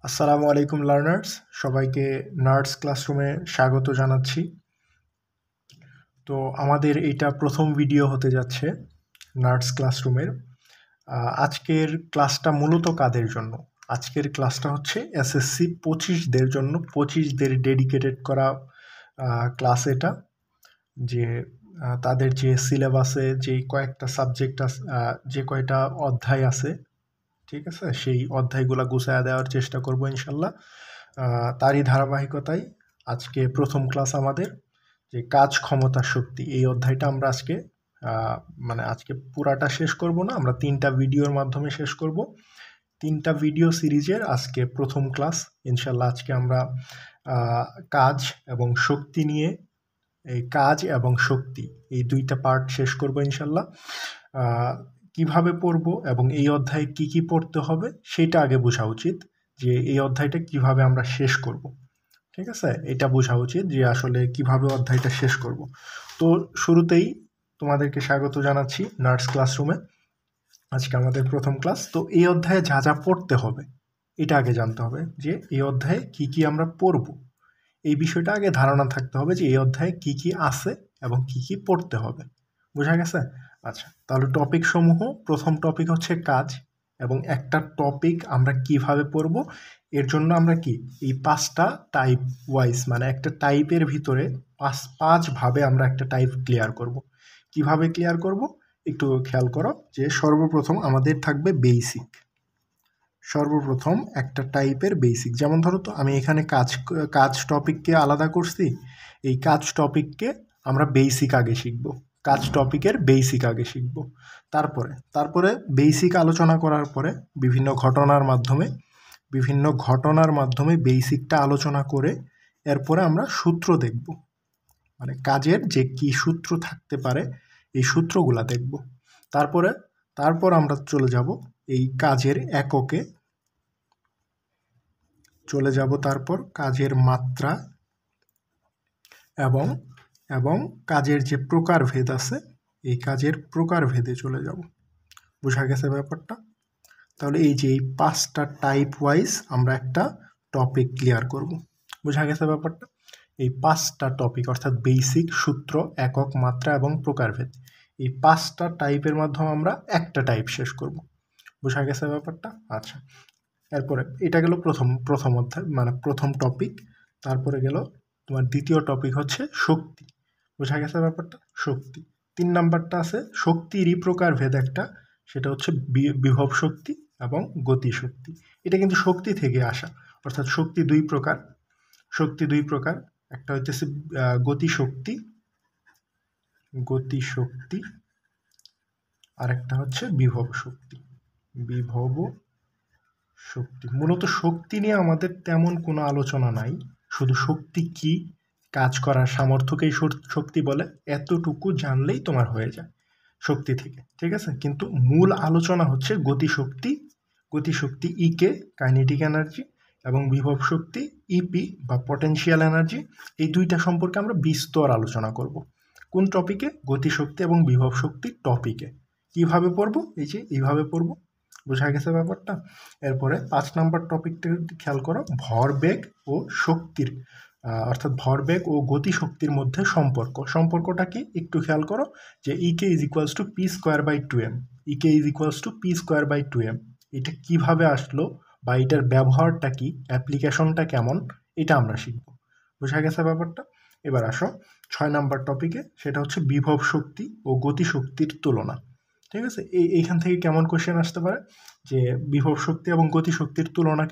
আসসালামু আলাইকুম লার্নার্স, সবাইকে নার্স ক্লাসরুমে স্বাগত জানাচ্ছি। তো আমাদের এইটা প্রথম ভিডিও হতে যাচ্ছে নার্স ক্লাসরুমের। আজকের ক্লাসটা মূলত কাদের জন্য? আজকের ক্লাসটা হচ্ছে এসএসসি 25দের জন্য, 25দের ডেডিকেটেড করা ক্লাস এটা। যে তাদের যে সিলেবাসে যে কয়েকটা সাবজেক্ট আছে, যে কয়টা অধ্যায় আছে, ঠিক আছে, সেই অধ্যায়গুলো গুছায়া দেওয়ার চেষ্টা করব ইনশাল্লাহ। তারই ধারাবাহিকতায় আজকে প্রথম ক্লাস আমাদের যে কাজ ক্ষমতা শক্তি, এই অধ্যায়টা আমরা আজকে আজকে পুরাটা শেষ করব না, আমরা 3টা ভিডিওর মাধ্যমে শেষ করব। 3টা ভিডিও সিরিজের আজকে প্রথম ক্লাস ইনশাল্লাহ। আজকে আমরা কাজ এবং শক্তি নিয়ে, এই কাজ এবং শক্তি এই দুইটা পার্ট শেষ করব ইনশাল্লাহ। কিভাবে পড়ব এবং এই অধ্যায়ে কি কি পড়তে হবে সেটা আগে বোঝা উচিত, যে এই অধ্যায়টা কিভাবে আমরা শেষ করব। ঠিক আছে, এটা বোঝা উচিত যে আসলে কিভাবে অধ্যায়টা শেষ করব। তো শুরুতেই তোমাদেরকে স্বাগত জানাচ্ছি নার্স ক্লাসরুমে। আজকে আমাদের প্রথম ক্লাস। তো এই অধ্যায়ে যা যা পড়তে হবে এটা আগে জানতে হবে, যে এই অধ্যায়ে কি কি আমরা পড়ব। এই বিষয়টা আগে ধারণা থাকতে হবে যে এই অধ্যায়ে কি কি আছে এবং কি কি পড়তে হবে। বোঝা গেছে? আচ্ছা, তাহলে টপিক সমূহ, প্রথম টপিক হচ্ছে কাজ, এবং একটা টপিক আমরা কিভাবে পড়ব এর জন্য আমরা কি এই 5টা টাইপ ওয়াইজ, মানে একটা টাইপের ভিতরে পাঁচ ভাবে আমরা একটা টাইপ ক্লিয়ার করব। কিভাবে ক্লিয়ার করব একটু খেয়াল করো, যে সর্বপ্রথম আমাদের থাকবে বেসিক। সর্বপ্রথম একটা টাইপের বেসিক, যেমন ধরো তো আমি এখানে কাজ টপিককে আলাদা করছি। এই কাজ টপিককে আমরা বেসিক আগে শিখব, কাজ টপিকের বেসিক আগে শিখব। তারপরে বেসিক আলোচনা করার পরে বিভিন্ন ঘটনার মাধ্যমে বেসিকটা আলোচনা করে এরপরে আমরা সূত্র দেখব, মানে কাজের যে কি সূত্র থাকতে পারে এই সূত্রগুলা দেখব। তারপর আমরা চলে যাব এই কাজের এককে, চলে যাব তারপর কাজের মাত্রা এবং কাজের যে প্রকারভেদ আছে এই কাজের প্রকারভেদে চলে যাব। বোঝা গেছে ব্যাপারটা? তাহলে এই যে এই 5টা টাইপ ওয়াইজ আমরা একটা টপিক ক্লিয়ার করব। বোঝা গেছে ব্যাপারটা? এই 5টা টপিক অর্থাৎ বেসিক, সূত্র, একক, মাত্রা এবং প্রকারভেদ, এই 5টা টাইপের মাধ্যমে আমরা একটা টাইপ শেষ করব। বোঝা গেছে ব্যাপারটা? আচ্ছা, এরপরে এটা গেল প্রথম অধ্যায়, মানে প্রথম টপিক। তারপরে গেল তোমার দ্বিতীয় টপিক হচ্ছে শক্তি। বোঝা গেছে ব্যাপারটা? শক্তি। 3 নাম্বারটা আছে শক্তিরই প্রকারভেদ একটা, সেটা হচ্ছে বিভব শক্তি এবং গতি শক্তি। এটা কিন্তু শক্তি থেকে আসা, অর্থাৎ শক্তি দুই প্রকার। একটা হইতেছে গতি শক্তি, আর একটা হচ্ছে বিভব শক্তি। মূলত শক্তি নিয়ে আমাদের তেমন কোনো আলোচনা নাই, শুধু শক্তি কি, কাজ করার সামর্থ্যকেই শক্তি বলে, এতটুকু জানলেই তোমার হয়ে যায় শক্তি থেকে। ঠিক আছে, কিন্তু মূল আলোচনা হচ্ছে গতি শক্তি ইকে, কাইনেটিক এনার্জি, এবং বিভব শক্তি ইপি বা পটেনশিয়াল এনার্জি। এই দুইটা সম্পর্কে আমরা বিস্তর আলোচনা করব। কোন টপিকে? গতি শক্তি এবং বিভব শক্তি টপিকে। কিভাবে পড়বো? এই যে এইভাবে পড়বো। বোঝা গেছে ব্যাপারটা? এরপরে 5 নাম্বার টপিকটা খেয়াল করো, ভরবেগ ও শক্তির, অর্থাৎ ভরবেগ ও গতি শক্তির মধ্যে সম্পর্কটা কি একটু খেয়াল করো, যে K E is equals to P square by 2m। K E is equals to P square by 2m। এটা কিভাবে আসলো বা এটার ব্যবহারটা কি, অ্যাপ্লিকেশনটা কেমন, এটা আমরা শিখব। বোঝা গেছে ব্যাপারটা? এবার আসো 6 নাম্বার টপিকে, সেটা হচ্ছে বিভব শক্তি ও গতি শক্তির তুলনা। ঠিক আছে, এইখান থেকে কেমন কোশ্চেন আসতে পারে, যে বিভব শক্তি এবং গতি শক্তির তুলনা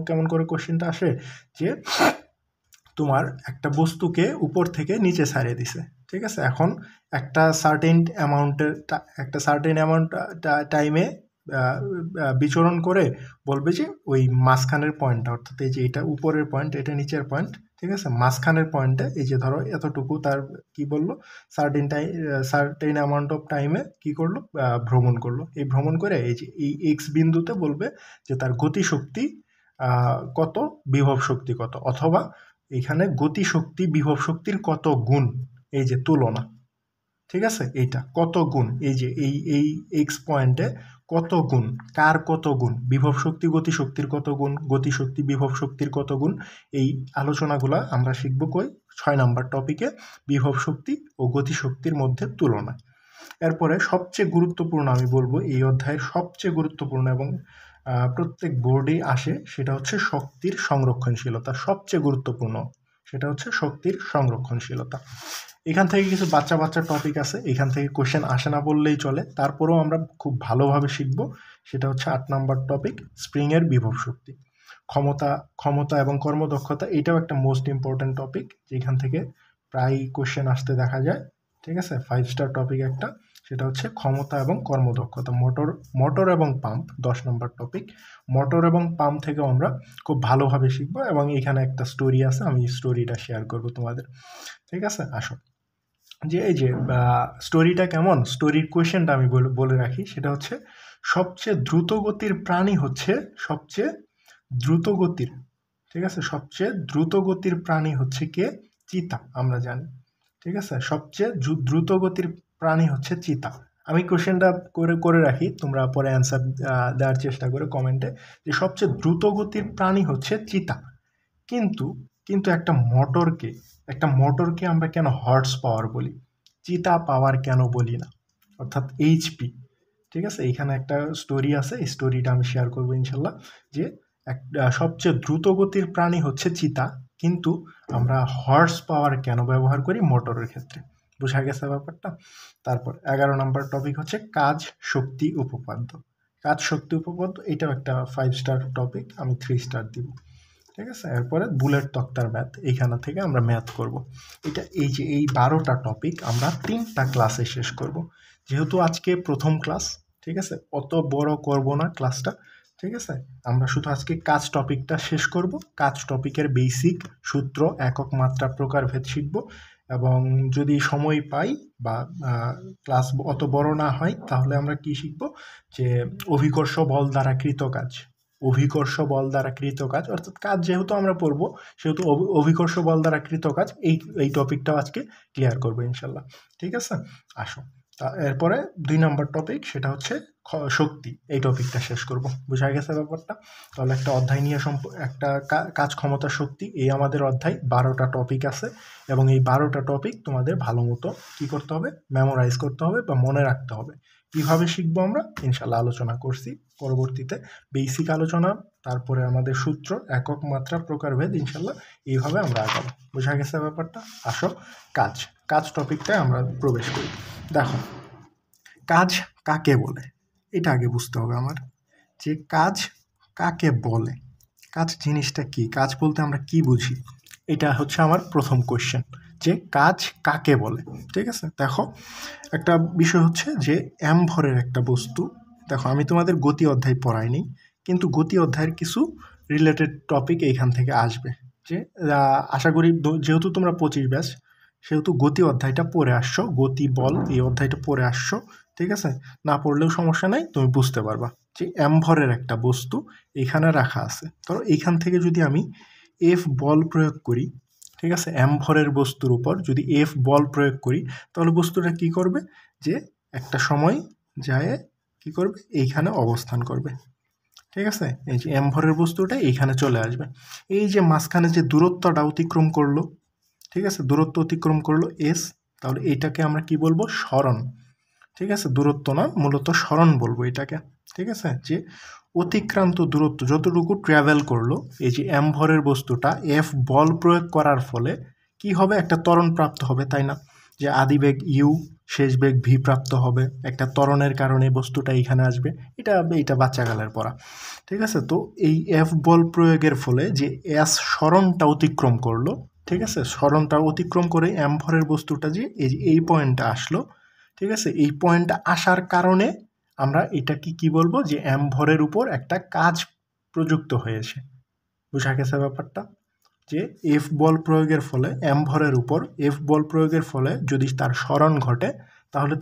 কেমন করে কোশ্চেনটা আসে, যে তোমার একটা বস্তুকে উপর থেকে নিচে ছাড়িয়ে দিছে। ঠিক আছে, এখন একটা সার্টেন অ্যামাউন্ট টাইমে বিচরণ করে বলবে যে ওই মাঝখানের পয়েন্টটা, অর্থাৎ এই যে এটা উপরের পয়েন্ট, এটা নিচের পয়েন্ট, ঠিক আছে, মাঝখানের পয়েন্টে এই যে ধরো এতটুকু তার কি বললো, সার্টেন অ্যামাউন্ট অফ টাইমে কি করলো, ভ্রমণ করলো। এই ভ্রমণ করে এই যে এই এক্স বিন্দুতে বলবে যে তার গতিশক্তি কত, বিভব শক্তি কত, অথবা এখানে গতিশক্তি বিভব শক্তির কত গুণ, এই যে তুলনা। ঠিক আছে, এইটা কত গুণ, এই যে এই এক্স পয়েন্টে কত গুণ, কার কত গুণ, বিভব শক্তি গতিশক্তির কত গুণ, গতিশক্তি বিভব শক্তির কত গুণ, এই আলোচনাগুলো আমরা শিখব কই 6 নাম্বার টপিকে বিভব শক্তি ও গতিশক্তির মধ্যে তুলনা। এরপরে সবচেয়ে গুরুত্বপূর্ণ আমি বলবো এই অধ্যায়ের সবচেয়ে গুরুত্বপূর্ণ এবং প্রত্যেক বোর্ডেই আসে, সেটা হচ্ছে শক্তির সংরক্ষণশীলতা। সবচেয়ে গুরুত্বপূর্ণ সেটা হচ্ছে শক্তির সংরক্ষণশীলতা। এখান থেকে কিছু বাচ্চা বাচ্চা টপিক আছে, এখান থেকে কোশ্চেন আসে না বললেই চলে, তারপরেও আমরা খুব ভালোভাবে শিখব। সেটা হচ্ছে 8 নাম্বার টপিক স্প্রিংয়ের বিভব শক্তি। ক্ষমতা এবং কর্মদক্ষতা, এটাও একটা মোস্ট ইম্পর্ট্যান্ট টপিক, যেখান থেকে প্রায় কোশ্চেন আসতে দেখা যায়। ঠিক আছে, 5 স্টার টপিক একটা, সেটা হচ্ছে ক্ষমতা এবং কর্মদক্ষতা। মোটর এবং পাম্প 10 নম্বর টপিক। মোটর এবং পাম্প থেকেও আমরা খুব ভালোভাবে শিখব এবং এখানে একটা স্টোরি আছে, আমি স্টোরিটা শেয়ার করব তোমাদের। ঠিক আছে, আসো যে এই যে স্টোরিটা কেমন, স্টোরির কোয়েশ্চেনটা আমি বলে রাখি। সেটা হচ্ছে সবচেয়ে দ্রুত গতির প্রাণী হচ্ছে সবচেয়ে দ্রুত গতির, ঠিক আছে, সবচেয়ে দ্রুত গতির প্রাণী হচ্ছে কে? চিতা, আমরা জানি। ঠিক আছে, সবচেয়ে দ্রুত গতির প্রাণী হচ্ছে চিতা। আমি কোশ্চেনটা করে রাখি, তোমরা পরে অ্যান্সার দেওয়ার চেষ্টা করে কমেন্টে, যে সবচেয়ে দ্রুত গতির প্রাণী হচ্ছে চিতা। কিন্তু একটা মোটরকে আমরা কেন হর্স পাওয়ার বলি, চিতা পাওয়ার কেন বলি না, অর্থাৎ এইচপি। ঠিক আছে, এইখানে একটা স্টোরি আছে, এই স্টোরিটা আমি শেয়ার করবো ইনশাল্লাহ। যে সবচেয়ে দ্রুত গতির প্রাণী হচ্ছে চিতা, কিন্তু আমরা হর্স পাওয়ার কেন ব্যবহার করি মোটরের ক্ষেত্রে। বোঝা গেছে ব্যাপারটা? তারপর 11 নম্বর টপিক হচ্ছে কাজ শক্তি উপপাদ্য। কাজ শক্তি উপপাদ্য, এটাও একটা 5 স্টার টপিক, আমি 3 স্টার দিব। ঠিক আছে, এরপরে বুলেট তক্তার ম্যাথ, এইখানে থেকে আমরা ম্যাথ করব। এই 12টা টপিক আমরা 3টা ক্লাসে শেষ করব। যেহেতু আজকে প্রথম ক্লাস, ঠিক আছে, অত বড় করব না ক্লাসটা। ঠিক আছে, আমরা শুধু আজকে কাজ টপিকটা শেষ করব। কাজ টপিকের বেসিক সূত্র, একক মাত্রা, প্রকারভেদ শিখব। এবং যদি সময় পাই বা ক্লাস অত বড় না হয়, তাহলে আমরা কি শিখব, যে অভিকর্ষ বল দ্বারা কৃত কাজ। অভিকর্ষ বল দ্বারা কৃত কাজ, অর্থাৎ কাজ যেহেতু আমরা পড়বো, সেহেতু অভিকর্ষ বল দ্বারা কৃত কাজ, এই টপিকটাও আজকে ক্লিয়ার করবো ইনশাল্লাহ। ঠিক আছে, আসো এরপরে 2 নম্বর টপিক, সেটা হচ্ছে শক্তি, এই টপিকটা শেষ করব। বোঝা গেছে ব্যাপারটা? তাহলে একটা অধ্যায় নিয়ে একটা কাজ, ক্ষমতা, শক্তি, এই আমাদের অধ্যায় 12টা টপিক আছে, এবং এই 12টা টপিক তোমাদের ভালো মতো কি করতে হবে, মেমোরাইজ করতে হবে বা মনে রাখতে হবে। কিভাবে শিখবো আমরা ইনশাল্লাহ আলোচনা করছি পরবর্তীতে, বেসিক আলোচনা, তারপরে আমাদের সূত্র, একক মাত্রা, প্রকারভেদ, ইনশাল্লাহ এইভাবে আমরা আগাবো। বোঝা গেছে ব্যাপারটা? আসো কাজ টপিকটায় আমরা প্রবেশ করি। দেখো, কাজ কাকে বলে এটা আগে বুঝতে হবে আমার, যে কাজ কাকে বলে, কাজ জিনিসটা কি, কাজ বলতে আমরা কি বুঝি, এটা হচ্ছে আমার প্রথম কোশ্চেন, যে কাজ কাকে বলে। ঠিক আছে, দেখো একটা বিষয় হচ্ছে যে ভরের একটা বস্তু, দেখো আমি তোমাদের গতি অধ্যায় পড়াইনি, কিন্তু গতি অধ্যায়ের কিছু রিলেটেড টপিক এইখান থেকে আসবে। যে আশা করি যেহেতু তোমরা 25 ব্যাচ, সেহেতু গতি অধ্যায়টা পড়ে আসছো, গতি বল এই অধ্যায়টা পড়ে আসছো। ঠিক আছে, না পড়লেও সমস্যা নাই, তুমি বুঝতে পারবা যে ভরের একটা বস্তু এখানে রাখা আছে। ধরো এইখান থেকে যদি আমি এফ বল প্রয়োগ করি, ঠিক আছে, ভরের বস্তুর উপর যদি এফ বল প্রয়োগ করি, তাহলে বস্তুটা কি করবে, যে একটা সময় যায় কি করবে, এইখানে অবস্থান করবে। ঠিক আছে, এই যে ভরের বস্তুটা এইখানে চলে আসবে। এই যে মাঝখানে যে দূরত্বটা অতিক্রম করলো, ঠিক আছে, দূরত্ব অতিক্রম করলো এস, তাহলে এইটাকে আমরা কি বলবো, সরণ। ঠিক আছে, দূরত্ব না, মূলত সরণ বলবো এটাকে। ঠিক আছে, যে অতিক্রান্ত দূরত্ব যতটুকু ট্রাভেল করলো, এই যে ভরের বস্তুটা এফ বল প্রয়োগ করার ফলে কি হবে, একটা ত্বরণ প্রাপ্ত হবে, তাই না? যে আদিবেগ ইউ, শেষ বেগ ভি প্রাপ্ত হবে, একটা ত্বরণের কারণে বস্তুটা এইখানে আসবে। এটা বাচ্চাকালের পড়া। ঠিক আছে, তো এই এফ বল প্রয়োগের ফলে যে এস সরণটা অতিক্রম করলো, ঠিক আছে, সরণটা অতিক্রম করে ভরের বস্তুটা যে এই পয়েন্টটা আসলো, ঠিক আছে, এই পয়েন্টটা আসার কারণে আমরা এটাকে কি বলবো, যে ভরের উপর একটা কাজ প্রযুক্ত হয়েছে। বোঝা গেছে ব্যাপারটা? যে এফ বল প্রয়োগের ফলে ভরের উপর এফ বল প্রয়োগের ফলে যদি তার সরণ ঘটে, তাহলে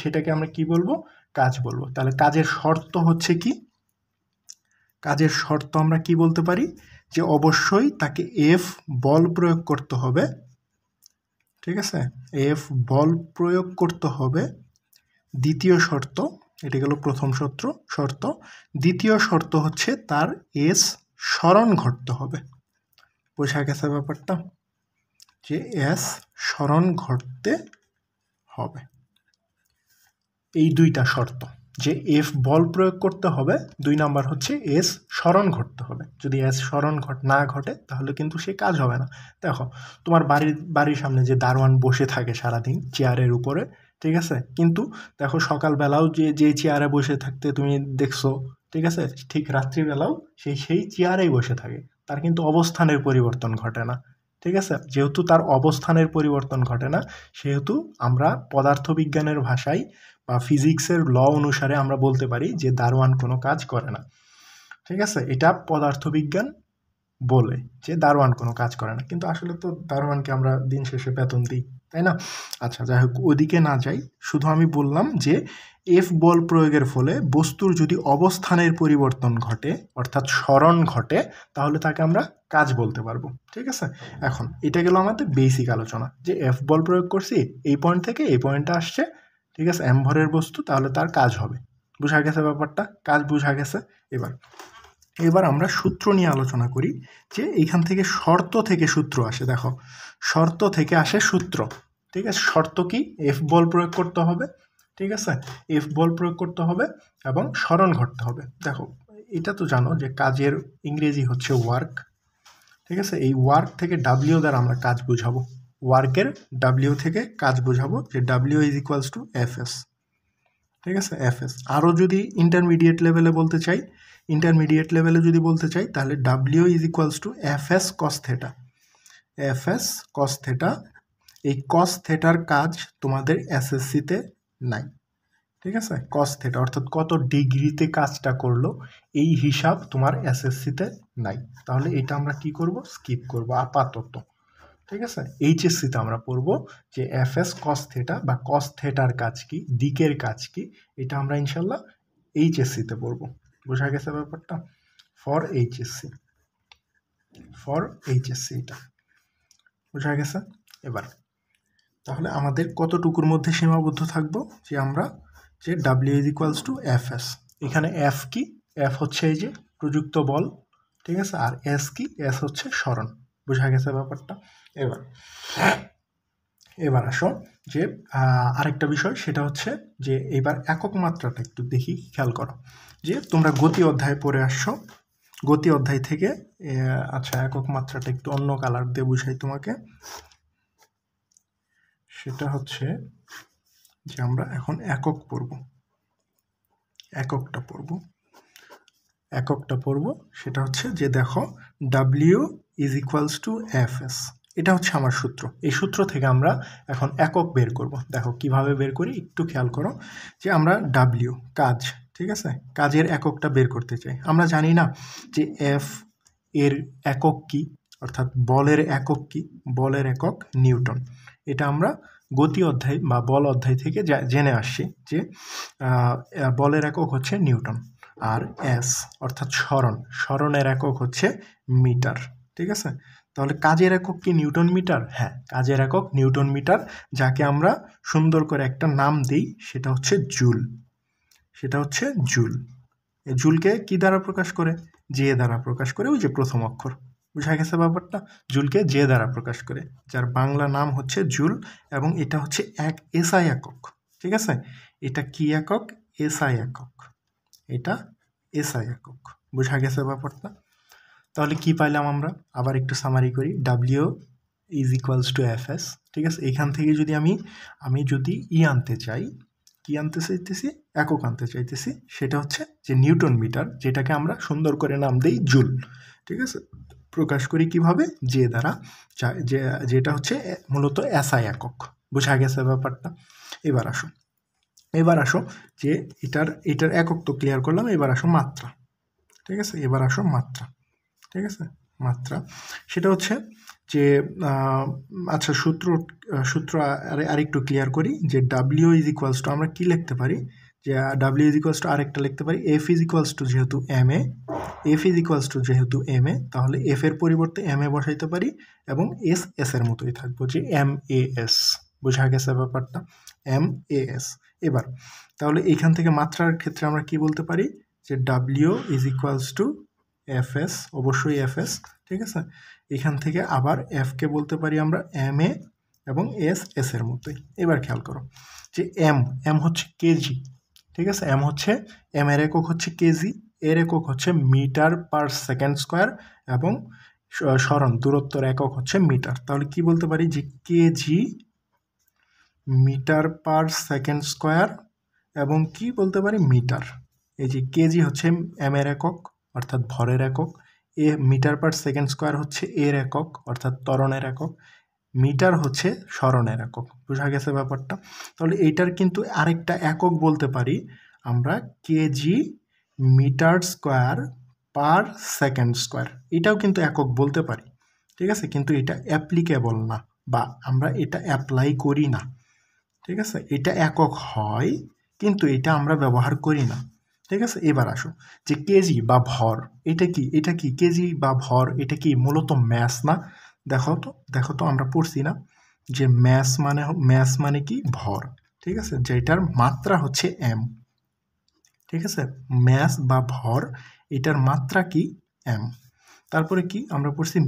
সেটাকে আমরা কি বলবো, কাজ বলবো। তাহলে কাজের শর্ত হচ্ছে কি, কাজের শর্ত আমরা কি বলতে পারি, যে অবশ্যই তাকে এফ বল প্রয়োগ করতে হবে। ঠিক আছে, এফ বল প্রয়োগ করতে হবে। দ্বিতীয় শর্ত, এটা গেল প্রথম শর্ত। দ্বিতীয় শর্ত হচ্ছে তার এস সরণ ঘটতে হবে। বোঝা গেছে ব্যাপারটা, যে এস সরণ ঘটতে হবে। এই দুইটা শর্ত, যে এফ বল প্রয়োগ করতে হবে, 2 নাম্বার হচ্ছে এস সরণ ঘটতে হবে। যদি এস সরণ না ঘটে তাহলে কিন্তু সে কাজ হবে না। দেখো তোমার বাড়ির সামনে যে দারোয়ান বসে থাকে সারাদিন চেয়ারের উপরে, ঠিক আছে, কিন্তু দেখো সকালবেলাও যে চেয়ারে বসে থাকতে তুমি দেখছো, ঠিক আছে, ঠিক রাত্রিবেলাও সেই চেয়ারেই বসে থাকে, তার কিন্তু অবস্থানের পরিবর্তন ঘটে না। ঠিক আছে, যেহেতু তার অবস্থানের পরিবর্তন ঘটে না, সেহেতু আমরা পদার্থবিজ্ঞানের ভাষায় বা ফিজিক্সের ল অনুসারে আমরা বলতে পারি যে দারোয়ান কোনো কাজ করে না। ঠিক আছে, এটা পদার্থবিজ্ঞান বলে যে দারোয়ান কোনো কাজ করে না, কিন্তু আসলে তো দারোয়ানকে আমরা দিন শেষে বেতন দিই, তাই না? আচ্ছা, যাই হোক, ওদিকে না যাই, শুধু আমি বললাম যে এফ বল প্রয়োগের ফলে বস্তুর যদি অবস্থানের পরিবর্তন ঘটে, অর্থাৎ সরণ ঘটে, তাহলে তাকে আমরা কাজ বলতে পারবো। ঠিক আছে, এখন এটা গেল আমাদের বেসিক আলোচনা, যে এফ বল প্রয়োগ করছি, এই পয়েন্ট থেকে এই পয়েন্টে আসছে, ঠিক আছে, এম ভরের বস্তু, তাহলে তার কাজ হবে। বোঝা গেছে ব্যাপারটা, কাজ বোঝা গেছে। এবার আমরা সূত্র নিয়ে আলোচনা করি, যে এইখান থেকে শর্ত থেকে সূত্র আসে। দেখো, শর্ত থেকে আসে সূত্র। ঠিক আছে, শর্ত কি? এফ বল প্রয়োগ করতে হবে, ঠিক আছে, এফ বল প্রয়োগ করতে হবে এবং সরণ ঘটতে হবে। দেখো, এটা তো জানো যে কাজের ইংরেজি হচ্ছে ওয়ার্ক। ঠিক আছে, এই ওয়ার্ক থেকে ডাব্লিউ দ্বারা আমরা কাজ বোঝাবো। ওয়ার্কের ডাব্লিউ থেকে কাজ বোঝাবো, যে W is equals to F S. ঠিক আছে, এফ এস। আরও যদি ইন্টারমিডিয়েট লেভেলে বলতে চাই, তাহলে W is equals to F S cos theta. F S cos theta, এই কস থেটার কাজ তোমাদের এসএসসিতে নাই। ঠিক আছে, কস থেটা অর্থাৎ কত ডিগ্রিতে কাজটা করলো, এই হিসাব তোমার এসএসসিতে নাই। তাহলে এটা আমরা কি করব? স্কিপ করব আপাতত। ঠিক আছে, এইচএসসিতে আমরা পড়বো যে এফ এস কস থেটা বা কস থেটার কাজ কি, দিকের কাজ কি, এটা আমরা ইনশাল্লাহ এইচএসসিতে পড়বো। বোঝা গেছে ব্যাপারটা? ফর এইচএসসি এটা বোঝা গেছে। এবার তাহলে আমাদের কতটুকুর মধ্যে সীমাবদ্ধ থাকবো, যে আমরা যে W is equals to F S, এখানে এফ কি? এফ হচ্ছে এই যে প্রযুক্ত বল, ঠিক আছে, আর এস কি? এস হচ্ছে সরণ। বোঝা গেছে ব্যাপারটা? এবার আসো যে আরেকটা বিষয়, সেটা হচ্ছে যে এবার একক মাত্রাটা একটু দেখি, খেয়াল করো, যে তোমরা গতি অধ্যায় পড়ে আসছো, গতি অধ্যায় থেকে আচ্ছা, একক মাত্রাটা একটু অন্য কালার দিয়ে বুঝাই তোমাকে। সেটা হচ্ছে যে আমরা এখন এককটা পড়ব। সেটা হচ্ছে যে দেখো, W is equals to F S, এটা হচ্ছে আমার সূত্র। এই সূত্র থেকে আমরা এখন একক বের করব। দেখো কিভাবে বের করি, একটু খেয়াল করো, যে আমরা ডাব্লিউ কাজ, ঠিক আছে, কাজের এককটা বের করতে চাই। আমরা জানি না যে এফ এর একক কি, অর্থাৎ বলের একক কি? বলের একক নিউটন। এটা আমরা গতি অধ্যায় বা বল অধ্যায় থেকে জেনে আসছি, যে বলের একক হচ্ছে নিউটন। আর এস অর্থাৎ সরণের একক হচ্ছে মিটার। ঠিক আছে, তাহলে কাজের একক কি নিউটন মিটার? হ্যাঁ, কাজের একক নিউটন মিটার, যাকে আমরা সুন্দর করে একটা নাম দিই, সেটা হচ্ছে জুল। জুলকে কি দ্বারা প্রকাশ করে? জে দ্বারা প্রকাশ করে, ওই যে প্রথম অক্ষর। বুঝা গেছে ব্যাপারটা? জুলকে জে দ্বারা প্রকাশ করে, যার বাংলা নাম হচ্ছে জুল, এবং এটা হচ্ছে এক এসআই একক। ঠিক আছে, এটা কি একক? এসআই একক। এটা এসআই একক। বুঝা গেছে ব্যাপারটা? তাহলে কি পাইলাম আমরা? আবার একটু সামারি করি। W is equals to F S. ঠিক আছে, এখান থেকে যদি আমি যদি আনতে চাই, কি আনতে চাইতেছি? একক আনতে চাইতেছি। সেটা হচ্ছে যে নিউটন মিটার, যেটাকে আমরা সুন্দর করে নাম দেই জুল। ঠিক আছে, প্রকাশ করি কিভাবে? জে দ্বারা, যেটা হচ্ছে মূলত এসআই একক। বোঝা গেছে ব্যাপারটা? এবার আসো যে এটার একক তো ক্লিয়ার করলাম। এবার আসো মাত্রা। ঠিক আছে, ঠিক আছে, মাত্রা সেটা হচ্ছে যে আচ্ছা, সূত্র আরেকটু ক্লিয়ার করি, যে ডাব্লিউ ইজ ইকুয়ালস টু, আমরা কি লিখতে পারি, যে ডাব্লিউ ইজ ইকুয়ালস টু আরেকটা লিখতে পারি, এফ ইজ ইকুয়ালস টু যেহেতু এম এ, তাহলে এফ এর পরিবর্তে এম এ বসাইতে পারি, এবং এস এর মতোই থাকবো, যে এম এ এস। বোঝা গেছে ব্যাপারটা, MAS। এবার তাহলে এইখান থেকে মাত্রার ক্ষেত্রে আমরা কি বলতে পারি যে W is equals two FS, অবশ্যই FS, ঠিক আছে। এখান থেকে আবার Fকে বলতে পারি আমরা MA এবং S এর মতোই। এবার খেয়াল করো যে M হচ্ছে কেজি, ঠিক আছে। M এর একক হচ্ছে কেজি, এর একক হচ্ছে মিটার পার সেকেন্ড স্কোয়ার এবং সরণ দূরত্বের একক হচ্ছে মিটার। তাহলে কি বলতে পারি যে KG metre per second square এবং কি বলতে পারি মিটার। এই যে কেজি হচ্ছে M এর একক অর্থাৎ ভরের একক, মিটার পার সেকেন্ড স্কোয়ার হচ্ছে এর একক অর্থাৎ ত্বরণের একক, মিটার হচ্ছে সরণের একক। বোঝা গেছে ব্যাপারটা। তাহলে এইটার কিন্তু আরেকটা একক বলতে পারি আমরা KG metre square per second square, এটাও কিন্তু একক বলতে পারি, ঠিক আছে। কিন্তু এটা অ্যাপ্লিকেবল না বা আমরা এটা অ্যাপ্লাই করি না, ঠিক আছে। এটা একক হয় কিন্তু এটা আমরা ব্যবহার করি না, ঠিক আছে। এবার আসো যে কেজি বা ভর, এটা কি কেজি বা ভর, এটা কি মূলত ম্যাস না? দেখো তো আমরা পড়ছি না যে ম্যাস মানে কি ভর, ঠিক আছে, যেটার মাত্রা হচ্ছে M, ঠিক আছে। ম্যাস বা ভর এটার মাত্রা কি M। তারপরে কি আমরা পড়ছি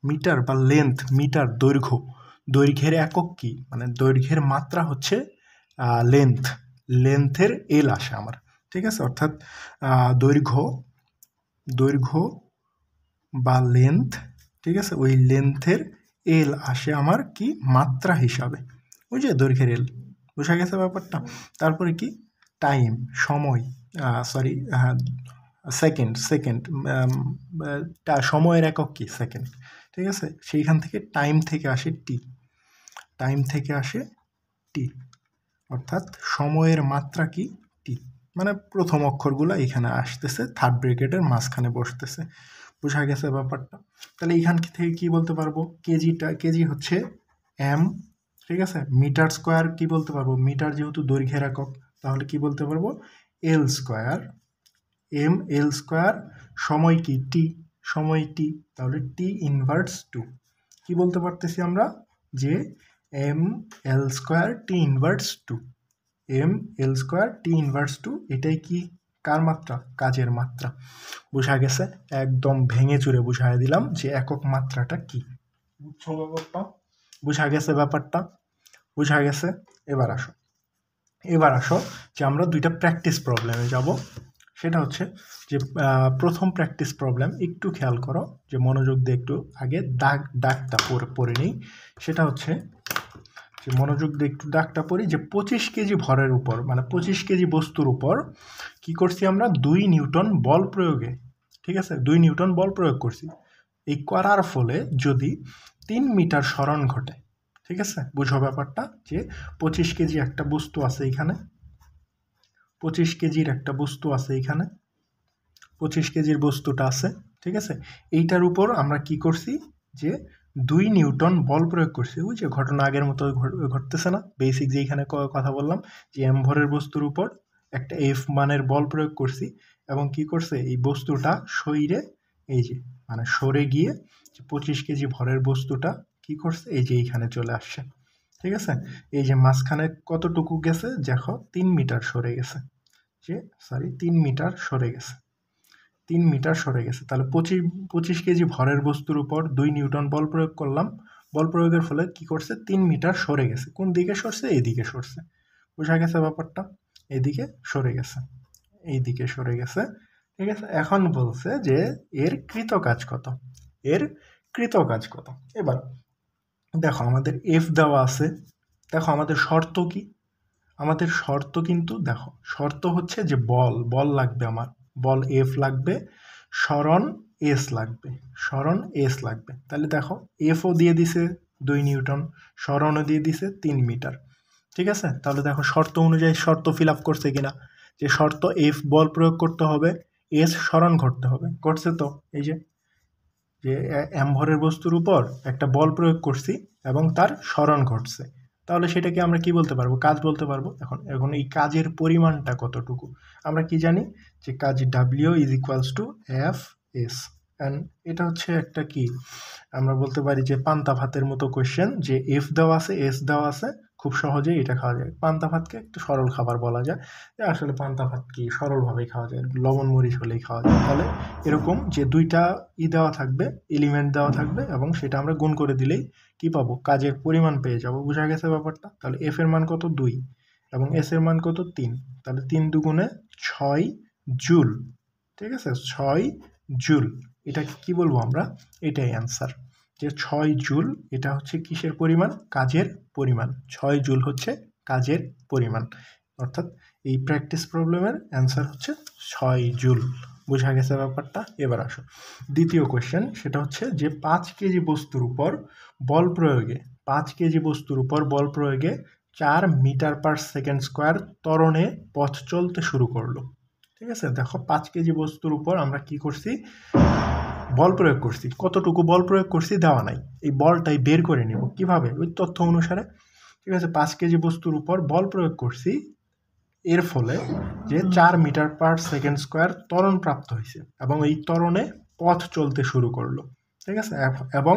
মিটার বা লেন্থ, মিটার দৈর্ঘ্যের একক কি, মানে দৈর্ঘ্যের মাত্রা হচ্ছে লেন্থের এল আসে আমার, ঠিক আছে। অর্থাৎ দৈর্ঘ্য বা লেন্থ, ঠিক আছে, ওই লেন্থের এল আসে আমার কি মাত্রা হিসাবে, ওই যে দৈর্ঘ্যের এল। বোঝা গেছে ব্যাপারটা। তারপরে কি টাইম, সময়, সেকেন্ড সময়ের একক কি সেকেন্ড, ঠিক আছে। সেইখান থেকে টাইম থেকে আসে টি, অর্থাৎ সময়ের মাত্রা কি টি, মানে প্রথম অক্ষরগুলো এখানে আসতেছে, থার্ড ব্র্যাকেটের মাঝখানে বসতেছে। বোঝা গেছে ব্যাপারটা। তাহলে এখান থেকে কি বলতে পারবো, কেজি হচ্ছে M, ঠিক আছে। মিটার স্কোয়ার কি বলতে পারবো, মিটার যেহেতু দৈর্ঘ্যের একক তাহলে কি বলতে পারবো L স্কোয়ার, ML স্কোয়ার, সময় কি টি, তাহলে টি ইনভার্স 2। কি বলতে পারতেছি আমরা যে ML স্কোয়ার টি ইনভার্স 2, ML স্কোয়ার টি ইনভার্স 2, এটাই কি কার মাত্রা, কাজের মাত্রা। বোঝা গেছে, একদম ভেঙে চুরে বুঝাই দিলাম যে একক মাত্রাটা কি। বুঝছো ব্যাপারটা, বোঝা গেছে ব্যাপারটা, বোঝা গেছে। এবার আসো যে আমরা দুইটা প্র্যাকটিস প্রবলেমে যাব। সেটা হচ্ছে যে প্রথম প্র্যাকটিস প্রবলেম, একটু খেয়াল করো, যে মনোযোগ দিয়ে একটু আগে দাগটা পড়ে নিই। সেটা হচ্ছে যে মনোযোগ দিয়ে একটু দাগটা পড়ি যে 25 কেজি ভরের উপর, মানে 25 কেজি বস্তুর উপর কি করছি আমরা 2 নিউটন বল প্রয়োগে, ঠিক আছে, 2 নিউটন বল প্রয়োগ করছি। এই করার ফলে যদি 3 মিটার সরণ ঘটে, ঠিক আছে। বুঝো ব্যাপারটা যে 25 কেজি একটা বস্তু আছে এখানে, 25 কেজির একটা বস্তু আছে এখানে, 25 কেজির বস্তুটা আছে, ঠিক আছে। এইটার উপর আমরা কি করছি যে 2 নিউটন বল প্রয়োগ করছি। ওই যে ঘটনা আগের মতো ঘটতেছে না, বেসিক যে এখানে কথা বললাম যে M ভরের বস্তুর উপর একটা F মানের বল প্রয়োগ করছি এবং কি করছে এই বস্তুটা সরে গিয়ে 25 কেজি ভরের বস্তুটা কি করছে এই যে এইখানে চলে আসছে, ঠিক আছে। এই যে মাঝখানে কতটুকু গেছে দেখো 3 মিটার সরে গেছে, 3 মিটার সরে গেছে, 3 মিটার সরে গেছে। তাহলে 25 কেজি ভরের বস্তুর উপর 2 নিউটন বল প্রয়োগ করলাম, বল প্রয়োগের ফলে কি করছে 3 মিটার সরে গেছে। কোন দিকে সরছে, এইদিকে সরছে। বোঝা গেছে ব্যাপারটা, এইদিকে সরে গেছে, এইদিকে সরে গেছে, ঠিক আছে। এখন বলছে যে এর কৃত কাজ কত। এবার দেখো আমাদের F দেওয়া আছে, দেখো আমাদের শর্ত কি, আমাদের শর্ত কিন্তু দেখো শর্ত হচ্ছে যে বল লাগবে, আমার বল F লাগবে, সরণ S লাগবে। তাহলে দেখো Fও দিয়ে দিছে 2 নিউটন, সরণও দিয়ে দিছে 3 মিটার, ঠিক আছে। তাহলে দেখো শর্ত অনুযায়ী শর্ত ফিল আপ করছে কিনা, যে শর্ত F বল প্রয়োগ করতে হবে, S সরণ ঘটতে হবে, করছে তো। এই যে M ভরের বস্তুর উপর একটা বল প্রয়োগ করছি এবং তার সরণ ঘটছে, তাহলে সেটাকে আমরা কি বলতে পারবো, কাজ বলতে পারবো। এখন এই কাজের পরিমাণটা কতটুকু আমরা কি জানি যে কাজ W is equals two FS, and এটা হচ্ছে একটা কি আমরা বলতে পারি যে পান্তা ভাতের মতো কোয়েশ্চেন, যে এফ দেওয়া আছে, এস দেওয়া আছে, খুব সহজেই এটা খাওয়া যায়। পান্তা ভাতকে একটু সরল খাবার বলা যায়, যে আসলে পান্তা ভাত কি সরলভাবেই খাওয়া যায়, লবণ মরিচ হলেই খাওয়া যায়। তাহলে এরকম যে দুইটা দেওয়া থাকবে, এলিমেন্ট দেওয়া থাকবে, এবং সেটা আমরা গুণ করে দিলেই কি পাবো, কাজের পরিমাণ পেয়ে যাব। বোঝা গেছে ব্যাপারটা? তাহলে এফ এর মান কত, 2, এবং এস এর মান কত, 3। তাহলে 3 দুগুণে 6 জুল। ঠিক আছে, 6 জুল। এটাকে কি বলবো আমরা, এটাই অ্যান্সার, যে 6 জুল। এটা হচ্ছে কিসের পরিমাণ, কাজের পরিমাণ। 6 জুল হচ্ছে কাজের পরিমাণ, অর্থাৎ এই প্র্যাকটিস প্রবলেমের অ্যান্সার হচ্ছে 6 জুল। বোঝা গেছে ব্যাপারটা? এবার আসো দ্বিতীয় কোয়েশ্চেন, সেটা হচ্ছে যে 5 কেজি বস্তুর উপর বল প্রয়োগে 5 কেজি বস্তুর উপর বল প্রয়োগে 4 মিটার পার সেকেন্ড স্কোয়ার ত্বরণে পথ চলতে শুরু করলো। ঠিক আছে, দেখো 5 কেজি বস্তুর উপর আমরা কি করছি, বল প্রয়োগ করছি। কতটুকু বল প্রয়োগ করছি দেওয়া নাই, এই বলটাই বের করে নিব কিভাবে, ওই তথ্য অনুসারে। ঠিক আছে, 5 কেজি বস্তুর উপর বল প্রয়োগ করছি, এর ফলে যে 4 মিটার পার সেকেন্ড স্কোয়ার ত্বরণ প্রাপ্ত হয়েছে, এবং এই ত্বরণে পথ চলতে শুরু করলো। ঠিক আছে, এবং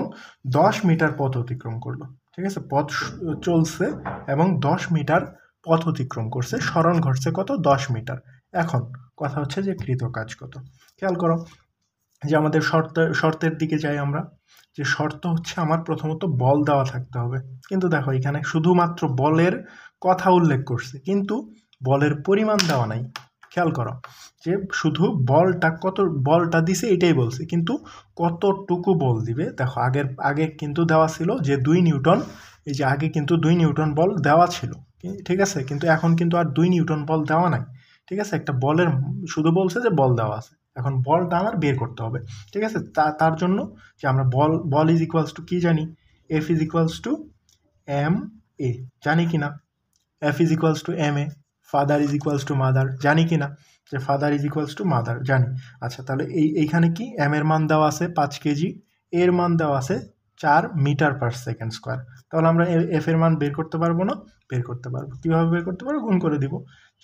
10 মিটার পথ অতিক্রম করলো। ঠিক আছে, পথ চলছে এবং 10 মিটার পথ অতিক্রম করছে, সরণ ঘটছে কত, 10 মিটার। এখন কথা হচ্ছে যে কৃত কাজ কত। খেয়াল করো যে আমাদের শর্তের দিকে যাই আমরা, যে শর্ত হচ্ছে আমার প্রথমত বল দেওয়া থাকতে হবে, কিন্তু দেখো এখানে শুধুমাত্র বলের কথা উল্লেখ করছে, কিন্তু বলের পরিমাণ দেওয়া নাই। খেয়াল করো যে শুধু বলটা দিছে এটাই বলছে, কিন্তু কতটুকু বল দিবে দেখো। আগে কিন্তু দেওয়া ছিল যে 2 নিউটন, এই যে আগে কিন্তু 2 নিউটন বল দেওয়া ছিল, ঠিক আছে, কিন্তু এখন কিন্তু আর 2 নিউটন বল দেওয়া নাই। ঠিক আছে, একটা বলের শুধু বলছে যে বল দেওয়া আছে, এখন বলটা আমার বের করতে হবে। ঠিক আছে, তার জন্য যে আমরা বল ইজ ইকুয়ালস টু কি জানি, F is equals to M A, জানি কি না? F is equals to M A. Father is equals to mother, জানি কি না যে father is equals to mother, জানি। আচ্ছা, তাহলে এইখানে কি এম এর মান দেওয়া আছে 5 কেজি, এর মান দেওয়া আছে 4 মিটার পার সেকেন্ড স্কোয়ার। তাহলে আমরা এফ এর মান বের করতে পারবো না? বের করতে পারবো। কীভাবে বের করতে পারবো? গুণ করে দিব,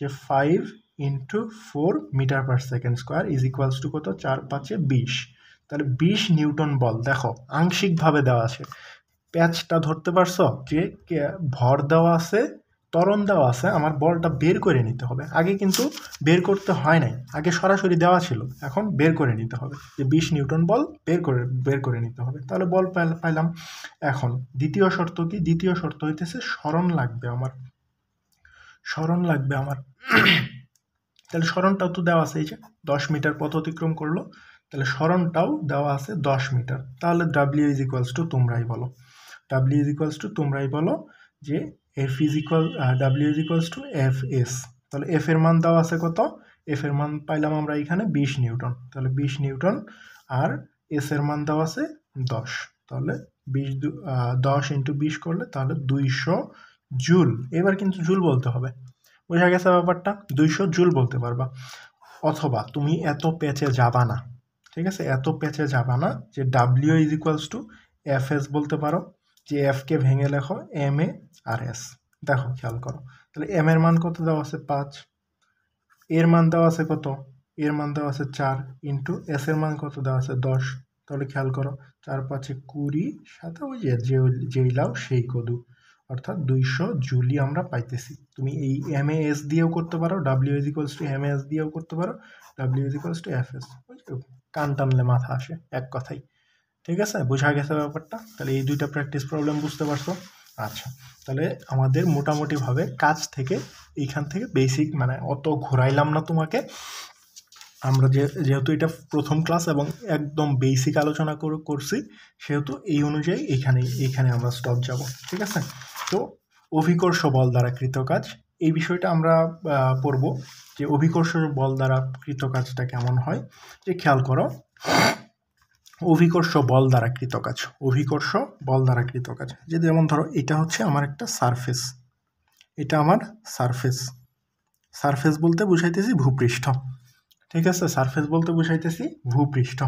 যে 5 into 4 metre per second square is equals to কত, 4 5 20। তাহলে 20 নিউটন বল। দেখো আংশিকভাবে দেওয়া আছে, প্যাচটা ধরতে পারছো, যে ভর দেওয়া আছে, ত্বরণ দেওয়া আছে, আমার বলটা বের করে নিতে হবে। আগে কিন্তু বের করতে হয় নাই, আগে সরাসরি দেওয়া ছিল, এখন বের করে নিতে হবে, যে 20 নিউটন বল বের করে নিতে হবে। তাহলে বল পাইলাম। এখন দ্বিতীয় শর্ত কি? দ্বিতীয় শর্ত হইতেছে সরণ লাগবে আমার, সরণ লাগবে আমার। তাহলে সরণটাও তো দেওয়া আছে, এই যে 10 মিটার পথ অতিক্রম করলো, তাহলে সরণটাও দেওয়া আছে 10 মিটার। তাহলে ডাব্লিউ ইজ ইকুয়ালস টু তোমরাই বলো, ডাব্লিউ ইজ ইকুয়ালস টু তোমরাই বলো যে F is equal W is equals to F S. তাহলে এফ এর মান দেওয়া আছে কত, এফ এর মান পাইলাম আমরা এখানে 20 নিউটন, তাহলে 20 নিউটন, আর এস এর মান দেওয়া আছে 10, তাহলে 10 ইন্টু 20 করলে তাহলে 200 জুল। এবার কিন্তু জুল বলতে হবে, বোঝা গেছে ব্যাপারটা? 200 জুল বলতে পারবা। অথবা তুমি এত পেঁচে যাবা না, ঠিক আছে, এত পেঁচে যাবা না, যে W is equals to F S বলতে পারো, যে এফকে ভেঙে লেখো এম এ আর এস। দেখো খেয়াল করো, তাহলে এম এর মান কত দেওয়া আছে 5, এর মান দেওয়া আছে কত, এর মান দেওয়া আছে 4, ইন্টু এস এর মান কত দেওয়া আছে 10। তাহলে খেয়াল করো 4 5 20, সাথে ওই যেই লাও সেই কদু, অর্থাৎ 200 জুলি আমরা পাইতেছি। তুমি এই এম এ এস দিয়েও করতে পারো, W is equals to M S দিয়েও করতে পারো, W is equals to F S. কান টানলে মাথা আসে, এক কথাই। ঠিক আছে, বোঝা গেছে ব্যাপারটা? তাহলে এই দুইটা প্র্যাকটিস প্রবলেম বুঝতে পারছো? আচ্ছা, তাহলে আমাদের মোটামুটিভাবে কাজ থেকে এইখান থেকে বেসিক, মানে অত ঘোরাইলাম না তোমাকে। আমরা যেহেতু এটা প্রথম ক্লাস এবং একদম বেসিক আলোচনা করছি, সেহেতু এই অনুযায়ী এইখানে আমরা স্টপ যাব। ঠিক আছে, তো অভিকর্ষ বল দ্বারা কৃত কাজ, এই বিষয়টা আমরা পড়ব, যে অভিকর্ষ বল দ্বারা কৃত কাজটা কেমন হয়। যে খেয়াল করো, অভিকর্ষ বল দ্বারা কৃত কাজ, অভিকর্ষ বল দ্বারা কৃত কাজ, যে যেমন ধরো এটা হচ্ছে আমার একটা সারফেস, এটা আমার সারফেস, সারফেস বলতে বুঝাইতেছি ভূপৃষ্ঠ। ঠিক আছে, সারফেস বলতে বুঝাইতেছি ভূপৃষ্ঠ।